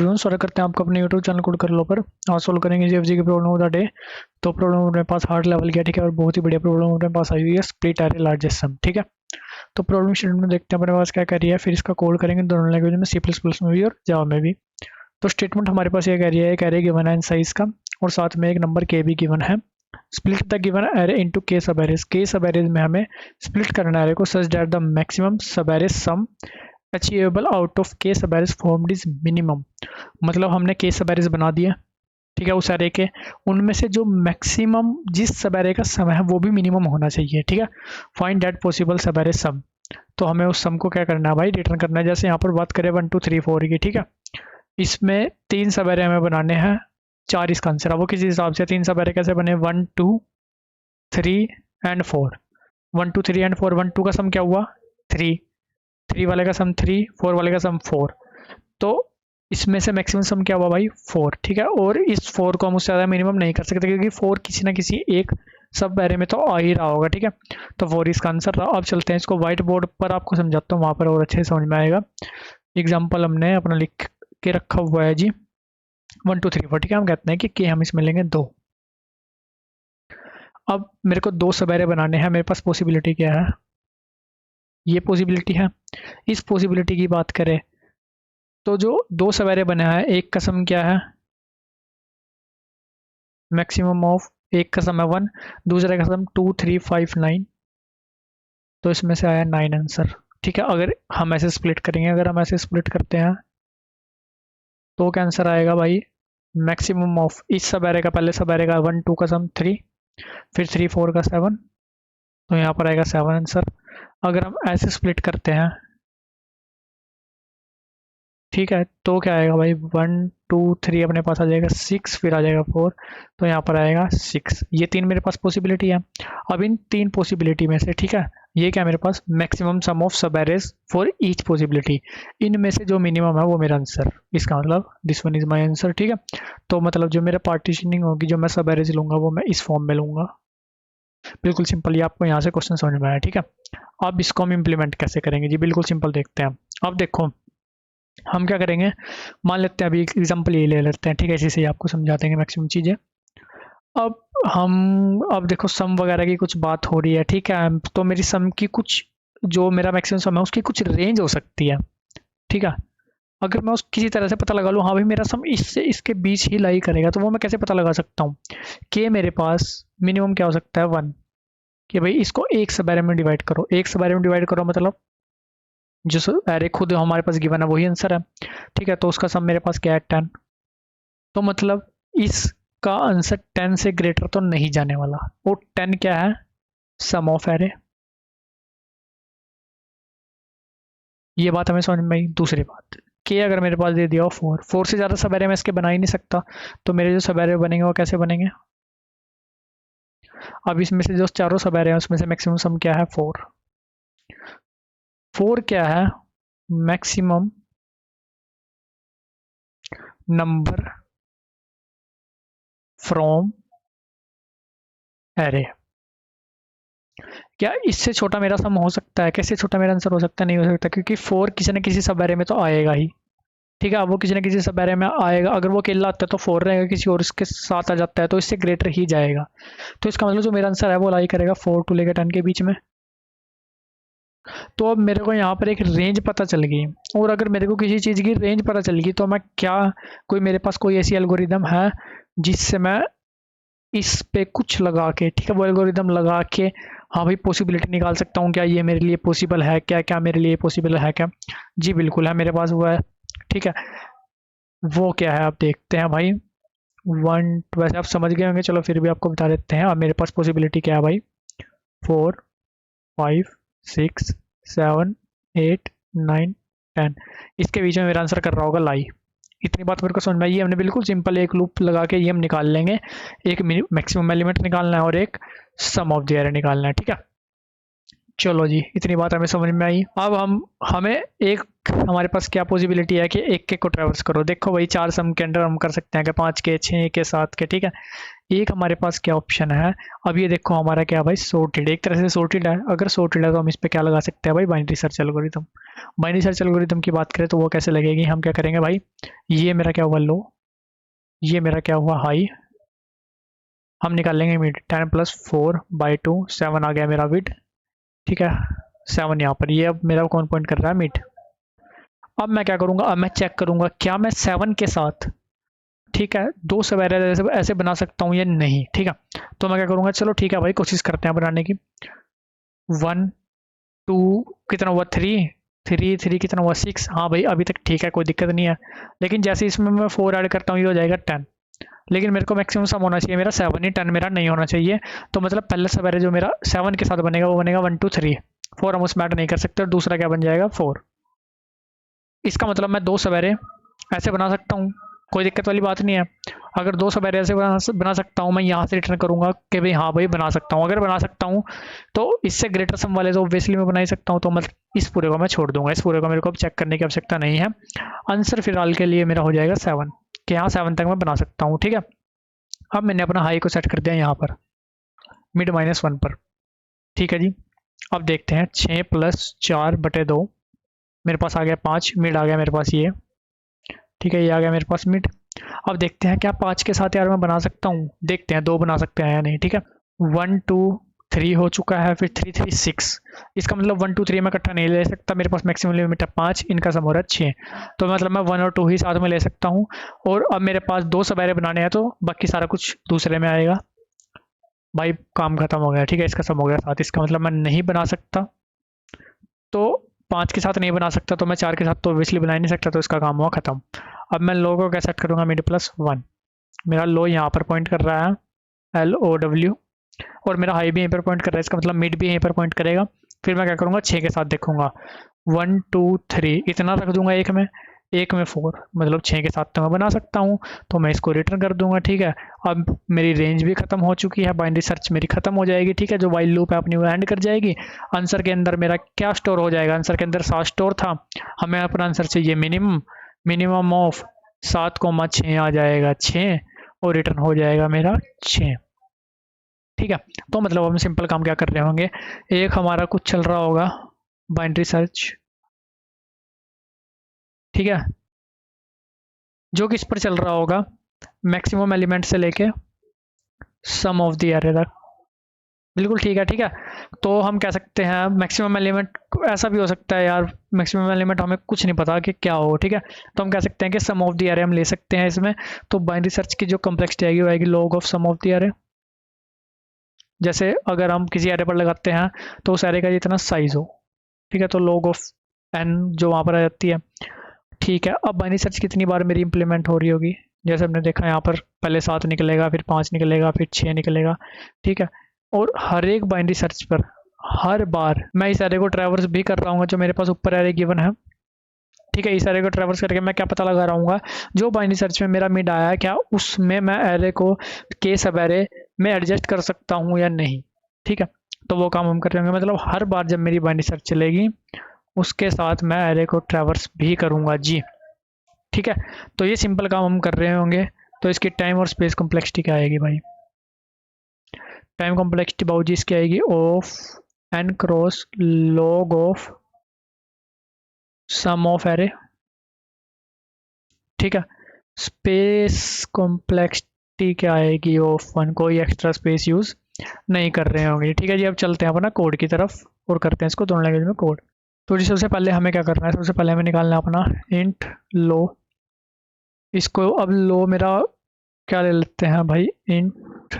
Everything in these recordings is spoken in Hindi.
स्वागत करते हैं आपको अपने यूट्यूब चैनल कोड कर लो पर। आज सोल्व करेंगे जीएफजी की प्रॉब्लम ऑफ द डे। तो प्रॉब्लम मेरे पास हार्ड लेवल की है, ठीक है, और बहुत ही बढ़िया प्रॉब्लम मेरे पास आई हुई है, स्प्लिट एरे लार्जेस्ट सम, ठीक है। तो प्रॉब्लम स्टेटमेंट में देखते हैं अपने पास क्या कर रही है, फिर इसका कोड करेंगे दोनों लैंग्वेज में, C++ में भी और जावा में भी। तो स्टेटमेंट हमारे पास ये कह रही है, एक एरे गिवन है इन साइज का और साथ में एक नंबर के भी गिवन है। Split the given array into के सब एरेज। के सब एरेज में हमें स्प्लिट करना है एरे को such that the maximum sub arrays sum achievable out of K sub arrays formed is minimum. मतलब हमने के सब एरेज बना दिया, ठीक है, उस एरे के, उनमें से जो मैक्सिमम जिस सब एरे का सम है वो भी मिनिमम होना चाहिए, ठीक है। फाइंड दैट पॉसिबल सब एरे सम। तो हमें उस सम को क्या करना है भाई, रिटर्न करना है। जैसे यहाँ पर बात करें 1 2 3 4 की, ठीक है, इसमें 3 सब एरे हमें बनाने हैं, 4 इसका आंसर है। वो किस हिसाब से 3 सब एरे कैसे बने, 1 2 3 एंड 4। 1 2 3 एंड 4, 1 2 का सम क्या हुआ 3, 3 वाले का सम 3, 4 वाले का सम 4। तो इसमें से मैक्सिमम सम क्या हुआ भाई 4, ठीक है। और इस 4 को हम उससे ज़्यादा मिनिमम नहीं कर सकते क्योंकि 4 किसी ना किसी एक सब एरे में तो आ ही रहा होगा, ठीक है। तो 4 इसका आंसर रहा। अब चलते हैं इसको व्हाइट बोर्ड पर आपको समझाता हूँ, वहाँ पर और अच्छे से समझ में आएगा। एग्जाम्पल हमने अपना लिख के रखा हुआ है जी 1 2 3 4, ठीक है। हम कहते हैं कि हम इसमें लेंगे 2। अब मेरे को 2 सब एरे बनाने हैं, मेरे पास पॉसिबिलिटी क्या है, ये पॉसिबिलिटी है। इस पॉसिबिलिटी की बात करें तो जो 2 सब एरे बना है, एक का सम क्या है, मैक्सिमम ऑफ, एक का सम है 1, दूसरे का सम 2 3 5 9। तो इसमें से आया 9 आंसर, ठीक है। अगर हम ऐसे स्प्लिट करेंगे, अगर हम ऐसे स्प्लिट करते हैं तो क्या आंसर आएगा भाई, मैक्सिमम ऑफ इस सब एरे का, पहले सब एरे का 1 2 का सम 3, फिर 3 4 का 7, तो यहाँ पर आएगा 7 आंसर। अगर हम ऐसे स्प्लिट करते हैं, ठीक है, तो क्या आएगा भाई 1 2 3 अपने पास आ जाएगा 6, फिर आ जाएगा 4, तो यहाँ पर आएगा 6। ये 3 मेरे पास पॉसिबिलिटी है। अब इन 3 पॉसिबिलिटी में से, ठीक है, ये क्या मेरे पास मैक्सिमम सम ऑफ सब एरेज फॉर ईच पॉसिबिलिटी, इनमें से जो मिनिमम है वो मेरा आंसर। इसका मतलब this one is my answer, ठीक है। तो मतलब जो मेरा पार्टीशनिंग होगी, जो मैं सब एरेज लूंगा वो मैं इस फॉर्म में लूंगा। बिल्कुल सिंपल, ये आपको यहाँ से क्वेश्चन समझ में आया, ठीक है। अब इसको हम इम्प्लीमेंट कैसे करेंगे जी, बिल्कुल सिंपल, देखते हैं। अब देखो हम क्या करेंगे, मान लेते हैं अभी एक एग्जांपल ये ले लेते हैं, ठीक है, इसी से आपको समझा देंगे मैक्सिमम चीज़ें। अब देखो सम वगैरह की कुछ बात हो रही है, ठीक है, तो मेरी सम की कुछ, जो मेरा मैक्सिमम सम है उसकी कुछ रेंज हो सकती है, ठीक है। अगर मैं उस किसी तरह से पता लगा लूँ, हाँ भाई मेरा सम इससे इसके बीच ही लाई करेगा, तो वो मैं कैसे पता लगा सकता हूँ कि मेरे पास मिनिमम क्या हो सकता है 1, कि भाई इसको एक सब एरे में डिवाइड करो, एक सब एरे में डिवाइड करो, मतलब जो एरे खुद हमारे पास गिवन है वही आंसर है, ठीक है। तो उसका सम मेरे पास क्या है 10, तो मतलब इसका आंसर 10 से ग्रेटर तो नहीं जाने वाला। और 10 क्या है, सम ऑफ एरे। ये बात हमें समझ में आई। दूसरी बात, के अगर मेरे पास दे दिया 4, 4 से ज़्यादा सब एरे मैं इसके बना ही नहीं सकता, तो मेरे जो सब एरे बनेंगे वो कैसे बनेंगे। अब इसमें से जो चारों सब एरे हैं उसमें से मैक्सिमम सम क्या है 4। 4 क्या है, मैक्सिमम नंबर फ्रॉम एरे। क्या इससे छोटा मेरा सम हो सकता है, कैसे छोटा मेरा आंसर हो सकता है, नहीं हो सकता, क्योंकि 4 किसी न किसी सब एरे में तो आएगा ही, ठीक है। अब वो किसी न किसी सब एरे में आएगा, अगर वो अकेला आता है तो 4 रहेगा, किसी और इसके साथ आ जाता है तो इससे ग्रेटर ही जाएगा। तो इसका मतलब जो मेरा आंसर है वो लाई करेगा 4 टू लेकर 10 के बीच में। तो अब मेरे को यहाँ पर एक रेंज पता चल गई, और अगर मेरे को किसी चीज़ की रेंज पता चल गई तो मैं क्या, कोई मेरे पास कोई ऐसी एल्गोरिदम है जिससे मैं इस पे कुछ लगा के, ठीक है, वो एल्गोरिदम लगा के हाँ भाई पॉसिबिलिटी निकाल सकता हूँ, क्या ये मेरे लिए पॉसिबल है, क्या क्या मेरे लिए पॉसिबल है क्या। जी बिल्कुल है, मेरे पास वो है, ठीक है। वो क्या है आप देखते हैं भाई, 1, वैसे आप समझ गए होंगे, चलो फिर भी आपको बता देते हैं। अब मेरे पास पॉसिबिलिटी क्या है भाई, 4 5 6 7 8 9 10, इसके बीच में मेरा आंसर कर रहा होगा लाई। इतनी बात मेरे को समझ में आई। हमने बिल्कुल सिंपल एक लूप लगा के ये हम निकाल लेंगे, एक मैक्सिमम एलिमेंट निकालना है और एक सम ऑफ द एरे निकालना है, ठीक है। चलो जी, इतनी बात हमें समझ में आई। अब हमें एक, हमारे पास क्या पॉसिबिलिटी है कि एक के को ट्रेवर्स करो। देखो भाई 4 सम के अंदर हम कर सकते हैं कि 5 के, 6 के, 7 के, ठीक है। एक हमारे पास क्या ऑप्शन है, अब ये देखो हमारा क्या भाई सॉर्टेड, एक तरह से सॉर्टेड है। अगर सॉर्टेड है तो हम इस पे क्या लगा सकते हैं भाई, binary search algorithm. Binary search algorithm की बात करें तो वो कैसे लगेगी, हम क्या करेंगे भाई, ये मेरा क्या हुआ लो, ये मेरा क्या हुआ हाई, हम निकाल लेंगे मिड, 10+4/2 7 आ गया मेरा मिड, ठीक है 7 यहाँ पर, ये अब मेरा कौन पॉइंट कर रहा है मिड। अब मैं क्या करूंगा, अब मैं चेक करूंगा क्या मैं 7 के साथ, ठीक है, दो सवेरे ऐसे ऐसे बना सकता हूँ या नहीं, ठीक है। तो मैं क्या करूंगा, चलो ठीक है भाई कोशिश करते हैं बनाने की। 1 2 कितना हुआ 3 कितना हुआ 6, हाँ भाई अभी तक ठीक है, कोई दिक्कत नहीं है। लेकिन जैसे इसमें मैं 4 ऐड करता हूँ ये हो जाएगा 10, लेकिन मेरे को मैक्सिमम सम होना चाहिए मेरा 7 ही, 10 मेरा नहीं होना चाहिए। तो मतलब पहले सवेरे जो मेरा 7 के साथ बनेगा वो बनेगा 1 2 3, 4 हम उसमें ऐड नहीं कर सकते, और दूसरा क्या बन जाएगा 4। इसका मतलब मैं दो सवेरे ऐसे बना सकता हूँ, कोई दिक्कत वाली बात नहीं है। अगर दो सवेरे ऐसे बना सकता हूँ, मैं यहाँ से रिटर्न करूंगा कि भाई हाँ भाई बना सकता हूँ। अगर बना सकता हूँ तो इससे ग्रेटर सम वाले तो ऑब्वियसली मैं बना ही सकता हूँ, तो मतलब इस पूरे को मैं छोड़ दूंगा, इस पूरे को मेरे को अब चेक करने की आवश्यकता नहीं है। आंसर फिलहाल के लिए मेरा हो जाएगा 7, कि हाँ 7 तक मैं बना सकता हूँ, ठीक है। अब मैंने अपना हाई को सेट कर दिया यहाँ पर मिड -1 पर, ठीक है जी। अब देखते हैं 6+4/2 मेरे पास आ गया 5, मिड आ गया मेरे पास ये, ठीक है, ये आ गया मेरे पास मिड। अब देखते हैं क्या 5 के साथ यार मैं बना सकता हूँ, देखते हैं 2 बना सकते हैं या नहीं, ठीक है। 1 2 3 हो चुका है, फिर 3 3 6, इसका मतलब 1 2 3 मैं इकट्ठा नहीं ले सकता, मेरे पास मैक्सिमम लिमिट है 5, इनका सम हो रहा है 6, तो मतलब मैं 1 और 2 ही साथ में ले सकता हूँ। और अब मेरे पास 2 सवेरे बनाने हैं तो बाकी सारा कुछ दूसरे में आएगा, भाई काम खत्म हो गया, ठीक है, इसका सम हो गया 7, इसका मतलब मैं नहीं बना सकता। तो 5 के साथ नहीं बना सकता तो मैं 4 के साथ तो ऑब्वियसली बना ही नहीं सकता, तो इसका काम हुआ खत्म। अब मैं लो को क्या सेट करूँगा, मिड +1, मेरा लो यहाँ पर पॉइंट कर रहा है LOW, और मेरा हाई भी यहीं पर पॉइंट कर रहा है, इसका मतलब मिड भी यहीं पर पॉइंट करेगा। फिर मैं क्या करूँगा 6 के साथ देखूंगा, 1 2 3 इतना रख दूंगा एक में 4, मतलब 6 के साथ तो मैं बना सकता हूँ, तो मैं इसको रिटर्न कर दूंगा, ठीक है। अब मेरी रेंज भी खत्म हो चुकी है, बाइनरी सर्च मेरी खत्म हो जाएगी, ठीक है, जो वाइल लूप है अपनी वो एंड कर जाएगी। आंसर के अंदर मेरा क्या स्टोर हो जाएगा, आंसर के अंदर 7 स्टोर था, हमें अपना आंसर चाहिए मिनिमम, मिनिमम ऑफ 7,6 आ जाएगा 6, और रिटर्न हो जाएगा मेरा 6, ठीक है। तो मतलब हम सिंपल काम क्या कर रहे होंगे, एक हमारा कुछ चल रहा होगा बाइनरी सर्च, ठीक है, जो कि इस पर चल रहा होगा मैक्सिमम एलिमेंट से लेके सम ऑफ द एरे तक, बिल्कुल ठीक है, ठीक है। तो हम कह सकते हैं मैक्सिमम एलिमेंट, ऐसा भी हो सकता है यार मैक्सिमम एलिमेंट हमें कुछ नहीं पता कि क्या हो, ठीक है, तो हम कह सकते हैं कि सम ऑफ द एरे हम ले सकते हैं इसमें। तो बाइनरी सर्च की जो कम्प्लेक्सिटी आएगी वो आएगी log of sum of the array. जैसे अगर हम किसी एरे पर लगाते हैं तो उस एरे का जितना साइज हो, ठीक है, तो लॉग ऑफ n जो वहाँ पर आ जाती है, ठीक है। अब बाइनरी सर्च कितनी बार मेरी इंप्लीमेंट हो रही होगी, जैसे हमने देखा यहाँ पर पहले 7 निकलेगा, फिर 5 निकलेगा, फिर 6 निकलेगा, ठीक है। और हर एक बाइनरी सर्च पर हर बार मैं इस एरे को ट्रैवर्स भी कर रहा हूँ, जो मेरे पास ऊपर एरे गिवन है, ठीक है। इस एरे को ट्रैवर्स करके मैं क्या पता लगा रहा हूँ, जो बाइनरी सर्च में मेरा मिड आया क्या उसमें मैं एरे को के सब एरे में एडजस्ट कर सकता हूँ या नहीं, ठीक है। तो वो काम हम कर रहे होंगे, मतलब हर बार जब मेरी बाइनरी सर्च चलेगी उसके साथ मैं एरे को ट्रैवर्स भी करूँगा जी, ठीक है। तो ये सिंपल काम हम कर रहे होंगे। तो इसकी टाइम और स्पेस कॉम्प्लेक्सिटी क्या आएगी भाई, टाइम कॉम्प्लेक्सिटी बाबू जी इसकी आएगी of n cross log of sum of array, ठीक है। स्पेस कॉम्प्लेक्सिटी क्या आएगी ऑफ 1, कोई एक्स्ट्रा स्पेस यूज नहीं कर रहे होंगे, ठीक है जी। अब चलते हैं अपना कोड की तरफ और करते हैं इसको दोनों लैंग्वेज में कोड। तो जी सबसे पहले हमें क्या करना है, सबसे पहले हमें निकालना है अपना इंट लो, इसको अब लो मेरा क्या ले लेते हैं भाई, इंट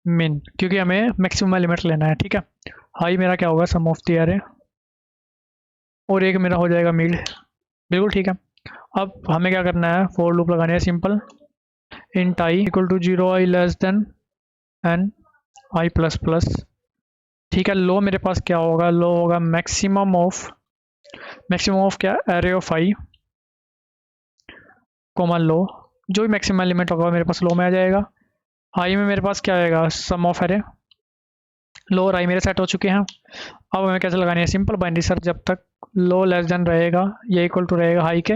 मिन, क्योंकि हमें मैक्सिमम एलिमेंट लेना है, ठीक है। हाई मेरा क्या होगा सम ऑफ द एरे, और एक मेरा हो जाएगा मिड, बिल्कुल ठीक है। अब हमें क्या करना है, फॉर लूप लगानी है simple, int i equal to 0 i less than n i plus plus, ठीक है। लो मेरे पास क्या होगा, लो होगा मैक्सिमम ऑफ क्या array of i common low, जो भी मैक्सिमम एलिमेंट होगा मेरे पास लो में आ जाएगा। हाई में मेरे पास क्या आएगा, सम ऑफ एरे, लो और हाई मेरे सेट हो चुके हैं। अब हमें कैसे लगानी है, सिंपल बाइनरी सर्च, जब तक लो लेस देन रहेगा ये इक्वल टू रहेगा हाई के,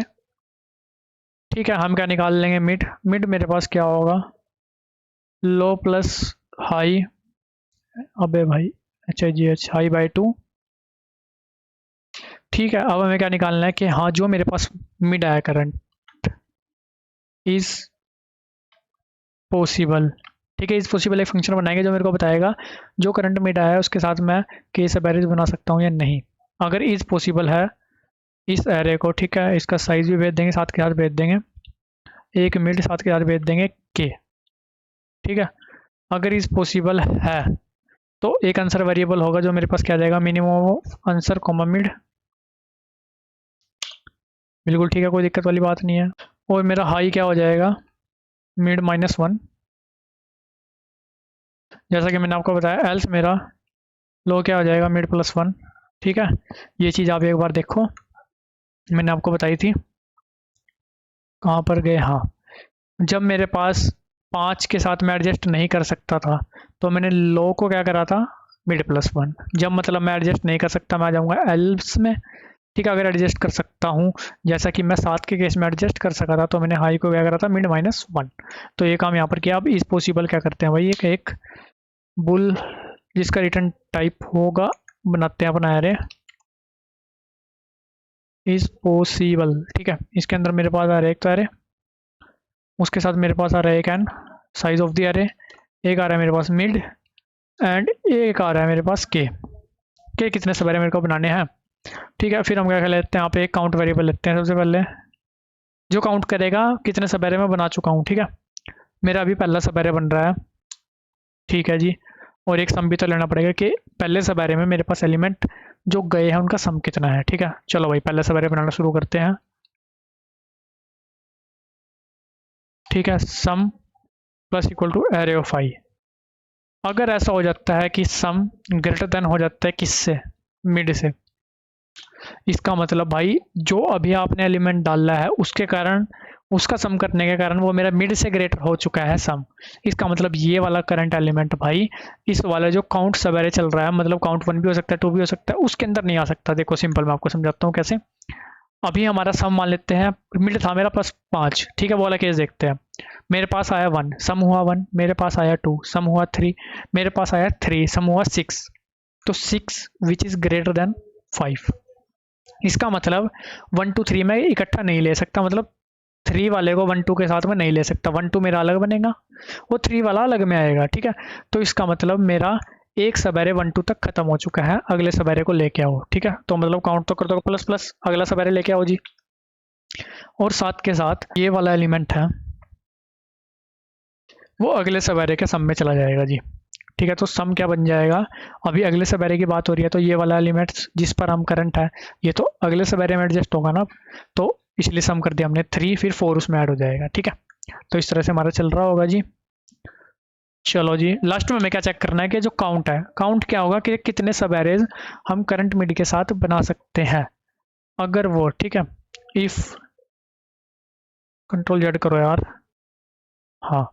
ठीक है। हम क्या निकाल लेंगे, मिड, मिड मेरे पास क्या होगा लो प्लस हाई, अबे भाई HIGH हाई बाई 2। ठीक है, अब हमें क्या निकालना है कि हाँ जो मेरे पास मिड आया करंट इज पॉसिबल। ठीक है, इज पॉसिबल एक फंक्शन बनाएंगे जो मेरे को बताएगा जो करंट मिड आया है उसके साथ मैं के सब एरेज बना सकता हूँ या नहीं। अगर इज पॉसिबल है इस एरे को, ठीक है, इसका साइज भी भेज देंगे, साथ के साथ भेज देंगे एक मिड, साथ के साथ भेज देंगे के। ठीक है, अगर इज पॉसिबल है तो एक आंसर वेरिएबल होगा जो मेरे पास क्या आ जाएगा, मिनिमम आंसर कॉमा मिड। बिल्कुल ठीक है, कोई दिक्कत वाली बात नहीं है। और मेरा हाई क्या हो जाएगा, मिड -1, जैसा कि मैंने आपको बताया। एल्स मेरा लो क्या हो जाएगा, मिड +1। ठीक है, ये चीज़ आप एक बार देखो, मैंने आपको बताई थी। कहाँ पर गए, हाँ, जब मेरे पास 5 के साथ मैं एडजस्ट नहीं कर सकता था तो मैंने लो को क्या करा था, मिड +1। जब मतलब मैं एडजस्ट नहीं कर सकता मैं आ जाऊँगा एल्स में। ठीक है, अगर एडजस्ट कर सकता हूँ, जैसा कि मैं 7 के केस में एडजस्ट कर सका था, तो मैंने हाई को क्या करा था, मिड -1। तो ये काम यहाँ पर किया। अब इस पॉसिबल क्या करते हैं भाई, एक बुल जिसका रिटर्न टाइप होगा, बनाते हैं अपना एरे इज पॉसिबल। ठीक है, इसके अंदर मेरे पास आ रहा है एक तो एरे, उसके साथ मेरे पास आ रहा है एक n size of the array, एक आ रहा है मेरे पास मिड, एंड एक आ रहा है मेरे पास के कितने सब एरे मेरे को बनाने हैं। ठीक है, फिर हम क्या कर लेते हैं, यहाँ पे एक काउंट वेरिएबल लेते हैं सबसे पहले, जो काउंट करेगा कितने सब एरे मैं बना चुका हूँ। ठीक है, मेरा अभी पहला सब एरे बन रहा है। ठीक है जी, और एक सम भी तो लेना पड़ेगा कि पहले सब एरे में मेरे पास एलिमेंट जो गए हैं उनका सम कितना है। ठीक है, चलो भाई पहले सब एरे बनाना शुरू करते हैं। ठीक है, sum plus equal to array of i. अगर ऐसा हो जाता है कि सम ग्रेटर देन हो जाता है किससे, मिड से, इसका मतलब भाई जो अभी आपने एलिमेंट डाला है उसके कारण, उसका सम करने के कारण वो मेरा मिड से ग्रेटर हो चुका है सम। इसका मतलब ये वाला करंट एलिमेंट भाई इस वाला जो काउंट सवेरे चल रहा है, मतलब काउंट 1 भी हो सकता है 2 भी हो सकता है, उसके अंदर नहीं आ सकता। देखो सिंपल मैं आपको समझाता हूँ कैसे। अभी हमारा सम मान लेते हैं, मिड था मेरा +5। ठीक है, वो वाला केस देखते हैं। मेरे पास आया 1, सम हुआ 1, मेरे पास आया 2, सम हुआ 3, मेरे पास आया 3, सम हुआ 6। तो 6 विच इज ग्रेटर देन 5। इसका मतलब 1 2 3 मैं इकट्ठा नहीं ले सकता, मतलब 3 वाले को 1 2 के साथ में नहीं ले सकता। 1 2 मेरा अलग बनेगा, वो 3 वाला अलग में आएगा। ठीक है, तो इसका मतलब मेरा एक सवेरे 1 2 तक खत्म हो चुका है, अगले सवेरे को लेके आओ। ठीक है, तो मतलब काउंट तो कर दो प्लस प्लस, अगला सवेरे लेके आओ जी। और साथ के साथ ये वाला एलिमेंट है वो अगले सवेरे के सम में चला जाएगा जी। ठीक है, तो सम क्या बन जाएगा, अभी अगले सवेरे की बात हो रही है तो ये वाला एलिमेंट जिस पर हम करंट है ये तो अगले सवेरे में एडजस्ट होगा ना, तो इसलिए सम कर दिया हमने 3, फिर 4 उसमें ऐड हो जाएगा। ठीक है, तो इस तरह से हमारा चल रहा होगा जी। चलो जी, लास्ट में हमें क्या चेक करना है कि जो काउंट है, काउंट क्या होगा कि कितने सब एरेज हम करंट मिड के साथ बना सकते हैं। अगर वो, ठीक है, इफ कंट्रोल जेड करो यार, हाँ,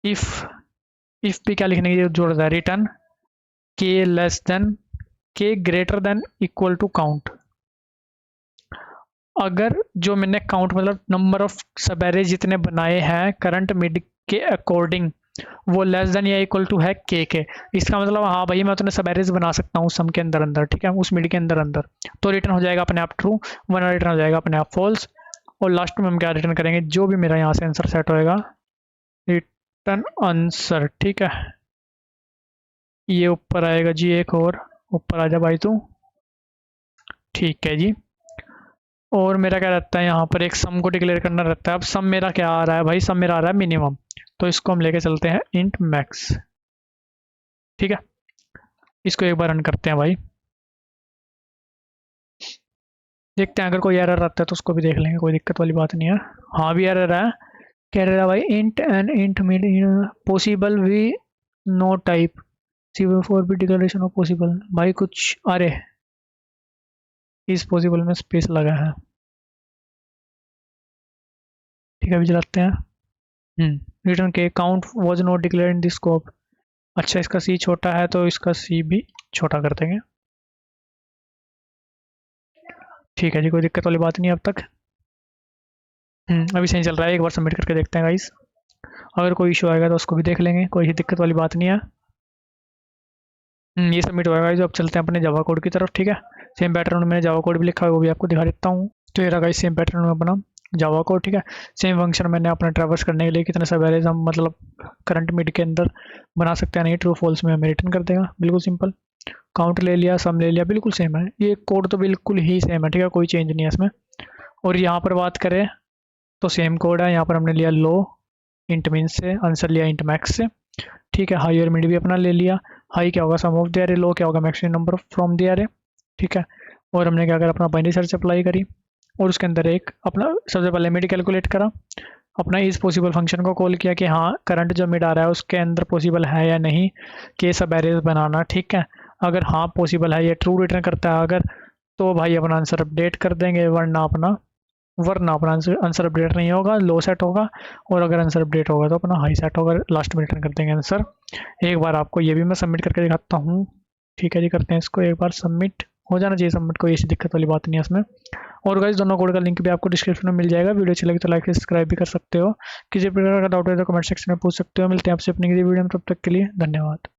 इफ भी क्या लिखने की जरूरत है, return K less than K greater than equal to count. अगर जो मैंने काउंट मतलब नंबर ऑफ सब एरे जितने बनाए हैं करंट मिड के अकॉर्डिंग वो लेस देन या इक्वल टू है के, इसका मतलब हाँ भाई मैं उतने सब एरेज बना सकता हूँ सम के अंदर अंदर। ठीक है, उस मिड के अंदर अंदर, तो रिटर्न हो जाएगा अपने आप ट्रू, वरना रिटर्न हो जाएगा अपने आप फॉल्स। और लास्ट में हम क्या रिटर्न करेंगे, जो भी मेरा यहाँ से आंसर सेट होएगा, रिटर्न आंसर। ठीक है, ये ऊपर आएगा जी, एक और ऊपर आ जा भाई तू। ठीक है जी, और मेरा क्या रहता है यहाँ पर एक सम को डिक्लेयर करना रहता है। अब सम मेरा क्या आ रहा है भाई, सम मेरा आ रहा है मिनिमम, तो इसको हम लेके चलते हैं इंट मैक्स। ठीक है, इसको एक बार रन करते हैं भाई, देखते हैं अगर कोई एरर आता है तो उसको भी देख लेंगे, कोई दिक्कत वाली बात नहीं है। हाँ भी एरर है, कह रहा है भाई int end int mid possible we know type C four भी डिक्लेरेशन ऑफ पॉसिबल। भाई कुछ अरे इस पॉसिबल में स्पेस लगा है। ठीक है, अभी चलाते हैं। रिटर्न के count was not declared in this scope. अच्छा, इसका सी छोटा है तो इसका सी भी छोटा कर देंगे। ठीक है जी, कोई दिक्कत वाली बात नहीं अब तक। अभी सही चल रहा है, एक बार सबमिट करके देखते हैं गाइस। अगर कोई इशू आएगा तो उसको भी देख लेंगे, कोई दिक्कत वाली बात नहीं है। ये सबमिट होगा जो अब चलते हैं अपने जावा कोड की तरफ। ठीक है, सेम पैटर्न में मैंने जावा कोड भी लिखा है, वो भी आपको दिखा देता हूँ। तो ये रहा सेम पैटर्न में अपना जावा कोड। ठीक है, सेम फंक्शन मैंने अपना ट्रैवर्स करने के लिए कितने सब एरेज हम मतलब करंट मिड के अंदर बना सकते हैं, नहीं ट्रू फॉल्स में हमें रिटर्न कर देगा, बिल्कुल सिंपल। काउंट ले लिया, सम ले लिया, बिल्कुल सेम है, ये कोड तो बिल्कुल ही सेम है। ठीक है, कोई चेंज नहीं है इसमें। और यहाँ पर बात करें तो सेम कोड है, यहाँ पर हमने लिया लो इंट मीन से, आंसर लिया इंट मैक्स से। ठीक है, हाई और मिड भी अपना ले लिया। हाई क्या होगा सम ऑफ द एरे, लो क्या होगा maximum number from the array. ठीक है, और हमने क्या करा अपना बाइनरी सर्च अप्लाई करी और उसके अंदर एक अपना सबसे पहले मिड कैलकुलेट करा, अपना इस पॉसिबल फंक्शन को कॉल किया कि हाँ करंट जो मिड आ रहा है उसके अंदर पॉसिबल है या नहीं कि सब एरेज बनाना। ठीक है, अगर हाँ पॉसिबल है, ये ट्रू रिटर्न करता है अगर, तो भाई अपना आंसर अपडेट कर देंगे, वरना अपना आंसर अपडेट नहीं होगा, लो सेट होगा। और अगर आंसर अपडेट होगा तो अपना हाई सेट होगा, लास्ट में रिटर्न कर देंगे आंसर। एक बार आपको ये भी मैं सबमिट करके दिखाता हूँ। ठीक है जी, करते हैं इसको एक बार सबमिट, हो जाना चाहिए सबमिट, कोई ऐसी दिक्कत वाली बात नहीं है इसमें। और गाइस दोनों कोड का लिंक भी आपको डिस्क्रिप्शन में मिल जाएगा। वीडियो अच्छी लगी तो लाइक सब्सक्राइब भी कर सकते हो। किसी प्रकार का डाउट है तो कमेंट सेक्शन में पूछ सकते हो। मिलते हैं आपसे अपनी किसी वीडियो में, तब तक के लिए धन्यवाद।